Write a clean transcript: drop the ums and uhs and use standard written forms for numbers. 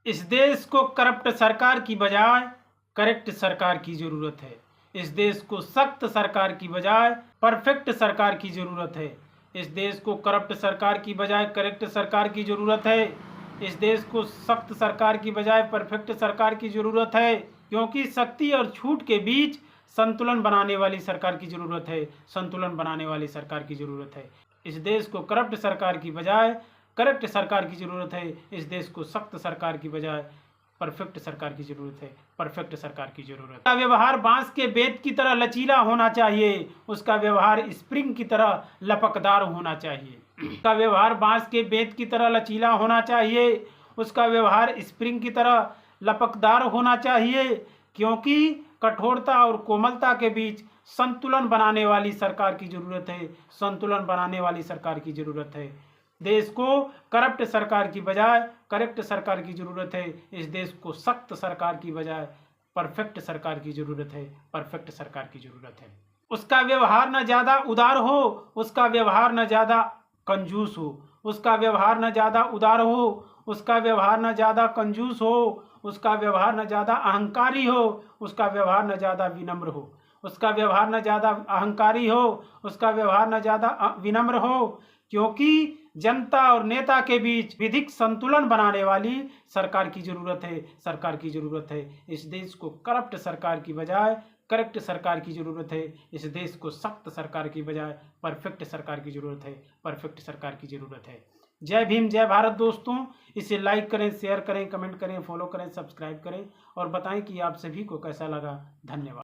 इस देश को करप्ट सरकार की बजाय करेक्ट सरकार की जरूरत है। इस देश को सख्त सरकार की बजाय परफेक्ट सरकार की जरूरत है। इस देश को करप्ट सरकार की बजाय करेक्ट सरकार की जरूरत है। इस देश को सख्त सरकार की बजाय परफेक्ट सरकार की जरूरत है, क्योंकि शक्ति और छूट के बीच संतुलन बनाने वाली सरकार की जरूरत है। संतुलन बनाने वाली सरकार की जरूरत है। इस देश को करप्ट सरकार की बजाय करेक्ट सरकार की जरूरत है। इस देश को सख्त सरकार की बजाय परफेक्ट सरकार की जरूरत है। परफेक्ट सरकार की जरूरत है। उसका व्यवहार बांस के बेत की तरह लचीला होना चाहिए। उसका व्यवहार स्प्रिंग की तरह लपकदार होना चाहिए। उसका व्यवहार बांस के बेत की तरह लचीला होना चाहिए। उसका व्यवहार स्प्रिंग की तरह लपकदार होना चाहिए, क्योंकि कठोरता और कोमलता के बीच संतुलन बनाने वाली सरकार की जरूरत है। संतुलन बनाने वाली सरकार की जरूरत है। देश को करप्ट सरकार की बजाय करेक्ट सरकार की जरूरत है। इस देश को सख्त सरकार की बजाय परफेक्ट सरकार की जरूरत है। परफेक्ट सरकार की जरूरत है। उसका व्यवहार न ज्यादा उदार हो, उसका व्यवहार न ज्यादा कंजूस हो। उसका व्यवहार न ज्यादा उदार हो, उसका व्यवहार न ज्यादा कंजूस हो। उसका व्यवहार न ज्यादा अहंकारी हो, उसका व्यवहार न ज्यादा विनम्र हो। उसका व्यवहार न ज्यादा अहंकारी हो, उसका व्यवहार न ज्यादा विनम्र हो, क्योंकि जनता और नेता के बीच विधिक संतुलन बनाने वाली सरकार की जरूरत है। सरकार की जरूरत है। इस देश को करप्ट सरकार की बजाय करेक्ट सरकार की जरूरत है। इस देश को सख्त सरकार की बजाय परफेक्ट सरकार की जरूरत है। परफेक्ट सरकार की जरूरत है। जय भीम, जय भारत दोस्तों। इसे लाइक करें, शेयर करें, कमेंट करें, फॉलो करें, सब्सक्राइब करें और बताएं कि आप सभी को कैसा लगा। धन्यवाद।